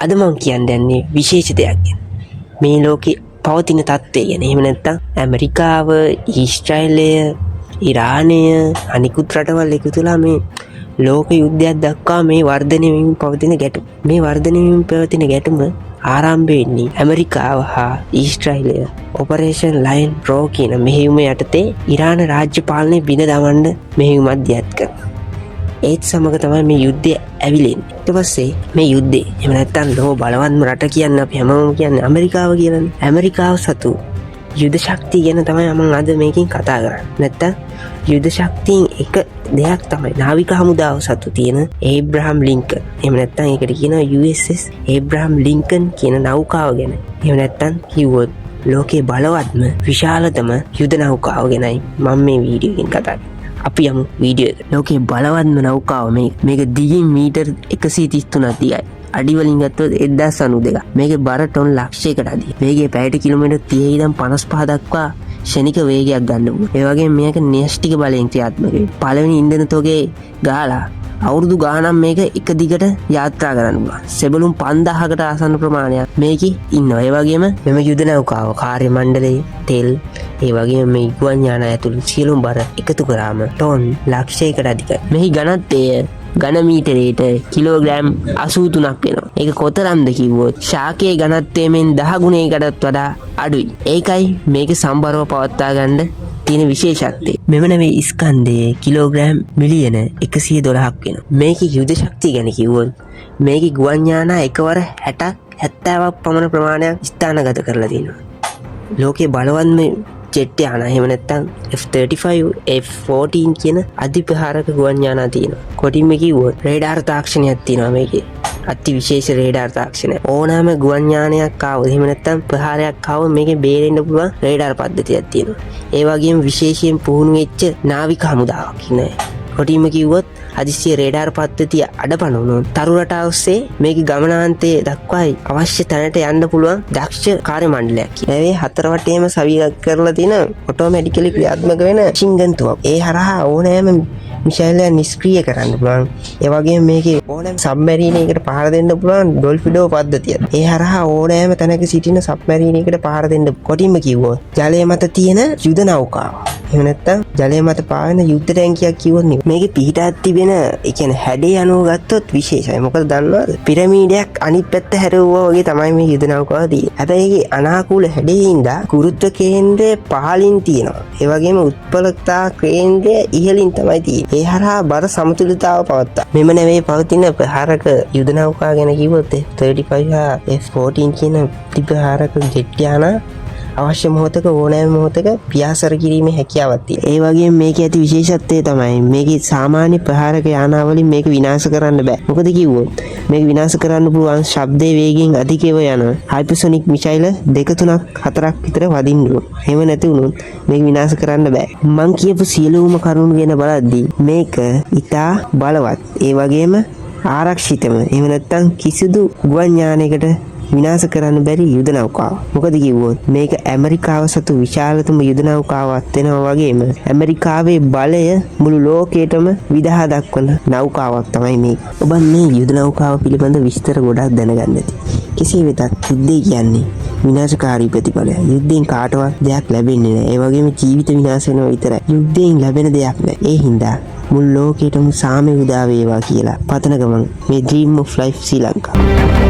අද මම කියන්නේ විශේෂ දෙයක් ගැන. මේ ලෝකේ පවතින තත්ත්වය ගැන. එහෙම නැත්නම් ඇමරිකාව, ඊශ්‍රායලය, ඉරානය, අනිකුත් රටවල් එකතුලා මේ ලෝක යුද්ධයක් දක්වා මේ වර්ධනය වෙමින් පවතින ගැටුම. මේ වර්ධනය වෙමින් පවතින ගැටුම ආරම්භ වෙන්නේ ඇමරිකාව හා ඊශ්‍රායලය ඔපරේෂන් ලයන් රෝ කියන මෙහෙයුම යටතේ ඉරාන රාජ්‍ය පාලනය බිඳ දමන්න මෙහෙයුමක් දියත් කරනවා. ඒත් සමග තමයි මේ යුද්ධය ඇවිලෙන්නේ. ඊට පස්සේ මේ යුද්ධේ එහෙම නැත්නම් ලෝක බලවත්ම රට කියන්නේ අපි හැමෝම කියන්නේ ඇමරිකාව කියලානේ. ඇමරිකාව සතු යුද ශක්තිය ගැන තමයි මම අද මේකෙන් කතා කරන්නේ. නැත්නම් යුද ශක්තියෙන් එක දෙයක් තමයි නාවික හමුදාව සතු තියෙන ඒබ්‍රහම් ලින්කන්. එහෙම නැත්නම් ඒකට කියනවා USS ඒබ්‍රහම් ලින්කන් කියන නෞකාව ගැන. එහෙම නැත්නම් කිව්වොත් ලෝකේ බලවත්ම විශාලතම යුද නෞකාව ගැනයි මම මේ වීඩියෝ එකෙන් කතා කරන්නේ. අපි යමු වීඩියෝ එක. ලෝකේ බලවත්ම නෞකාව මේක දිගින් මීටර් 133ක් දිගයි. අඩි වලින් ගත්තොත් 1092. මේකේ බර ටොන් ලක්ෂයකට අධිකයි. වේගය පැයට කිලෝමීටර් 30 ඉඳන් 55 දක්වා ක්ෂණික වේගයක් ගන්න පුළුවන්. ඒ වගේම මේක න්‍යෂ්ටික බලයෙන් ක්‍රියාත්මක වෙනවා. පළවෙනි ඉන්ධන තොගේ ගාලා අවුරුදු ගාණක් මේක එක දිගට යාත්‍රා කරන්න පුළුවන්. සෙබළුන් 5000කට ආසන්න ප්‍රමාණයක් මේකේ ඉන්නවා. ඒ වගේම මෙම යුද නෞකාව කාර්ය මණ්ඩලයේ තෙල් ඒ වගේම මේ ගුවන් යාන ඇතුළු සියලුම බර එකතු කරාම ටොන් ලක්ෂයකට අධිකයි. මෙහි ඝනත්වය ඝන මීටරයට කිලෝග්‍රෑම් 83ක් වෙනවා. ඒක කොතරම්ද කිව්වොත් ශාකයේ ඝනත්වයෙන් 10 ගුණයකටත් වඩා අඩුයි. ඒකයි මේක සම්බරව පවත්වා ගන්න තියෙන විශේෂත්වය. මෙම නෙවෙයි ස්කන්ධයේ කිලෝග්‍රෑම් මිලියන 112ක් වෙනවා. මේකේ යුද ශක්තිය ගැන කිව්වොත් මේකේ ගුවන් යාන එකවර 60ක් 70ක් පමණ ප්‍රමාණයක් ස්ථානගත කරලා තියෙනවා. ලෝකේ බලවත්ම ජෙට් යාන එහෙම නැත්නම් F-35 F-14 කියන අධිප්‍රහාරක ගුවන් යානා තියෙනවා. කොටින්ම කිව්වොත් රේඩාර් තාක්ෂණයක් තියෙනවා මේකේ. අති විශේෂ රේඩාර් තාක්ෂණය. ඕනෑම ගුවන් යානයක් ආවොත් එහෙම නැත්නම් ප්‍රහාරයක් ආවොත් මේකේ බේරෙන්න පුළුවන් රේඩාර් පද්ධතියක් තියෙනවා. ඒ වගේම විශේෂයෙන් පුහුණු වෙච්ච නාවික හමුදාවක් ඉන්නේ. කොටින්ම කිව්වොත් හදිස්සිය රේඩාර් පද්ධතිය අඩපණ වුණොත් තරු රටාව ඔස්සේ මේකේ ගමනාන්තයේ දක්වායි අවශ්‍ය තැනට යන්න පුළුවන් දක්ෂ කාර්ය මණ්ඩලයක්. මේ හතර වටේම සවියක් කරලා තියෙන ඔටෝමැටිකලි ක්‍රියාත්මක වෙන ශිංගන්තුවක්. ඒ හරහා ඕනෑම මිසයිලය නිෂ්ක්‍රීය කරන්න පුළුවන්. ඒ වගේම මේකේ ඕනෑම සබ්මැරීන් එකකට පහර දෙන්න පුළුවන් ඩොල්ෆිඩෝ පද්ධතිය. ඒ හරහා ඕනෑම තැනක සිටින සබ්මැරීන් එකකට පහර දෙන්න කොටින්ම කිව්වොත් ජලය මත තියෙන යුද නෞකාව. එහෙම නැත්නම් ජලය මත පාවෙන යුද්ධ ටැංකියක් කිව්වොත් නෙවෙයි. මේකේ පිහිටක් තිබෙන ඒ කියන්නේ හැඩය අනුව ගත්තොත් විශේෂයි. මොකද දන්නවද? පිරමීඩයක් අනිත් පැත්ත හැරෙවුවා වගේ තමයි මේ යුද නෞකාව තියෙන්නේ. හැබැයි ඒකේ අනාකූල හැඩයෙන් ගුරුත්ව කේන්ද්‍රය පහළින් තියෙනවා. ඒ වගේම උත්පලතා කේන්ද්‍රය ඉහළින් තමයි තියෙන්නේ. ඒ හරහා බර සමතුලිතතාව පවත්තා. මෙම නෙවෙයි පවතින ප්‍රහාරක යුද නෞකා ගැන කිව්වොත් F-35 හා F-14 කියන ප්‍රහාරක ජෙට් යාන අවශ්‍ය මොහොතක ඕනෑම මොහොතක පියාසර කිරීමේ හැකියාවක් තියෙනවා. ඒ වගේම මේකේ ඇති විශේෂත්වය තමයි මේකේ සාමාන්‍ය ප්‍රහාරක යානාවලින් මේක විනාශ කරන්න බෑ. මොකද කිව්වොත් මේක විනාශ කරන්න පුළුවන් ශබ්දයේ වේගයෙන් අධිකව යන හයිපර්සොනික් මිසයිල 2 3ක් 4ක් විතර වදින්න ඕන. එහෙම නැති වුණොත් මේක විනාශ කරන්න බෑ. මං කියපු සියලුම කරුණු ගැන බලද්දී මේක ඉතා බලවත්. ඒ වගේම ආරක්ෂිතම. එහෙම නැත්නම් කිසිදු ගුවන් යානයකට විනාශ කරන්න බැරි යුද නෞකාව. මොකද කිව්වොත් මේක ඇමරිකාව සතු විශාලතම යුද නෞකාවක් වෙනවා වගේම ඇමරිකාවේ බලය මුළු ලෝකයටම විදහා දක්වන නෞකාවක් තමයි මේක. ඔබ මේ යුද නෞකාව පිළිබඳ විස්තර ගොඩක් දැනගන්න ඇති. කෙසේ වෙතත් යුද්ධය කියන්නේ විනාශකාරී ප්‍රතිඵලයක්. යුද්ධයෙන් කාටවත් දෙයක් ලැබෙන්නේ නැහැ. ඒ වගේම ජීවිත විනාශ වෙනවා විතරයි. යුද්ධයෙන් ලැබෙන දෙයක් නැහැ. ඒ හින්දා මුළු ලෝකයටම සාමය උදා වේවා කියලා පතන ගමන් මේ Dream of Life ශ්‍රී ලංකාව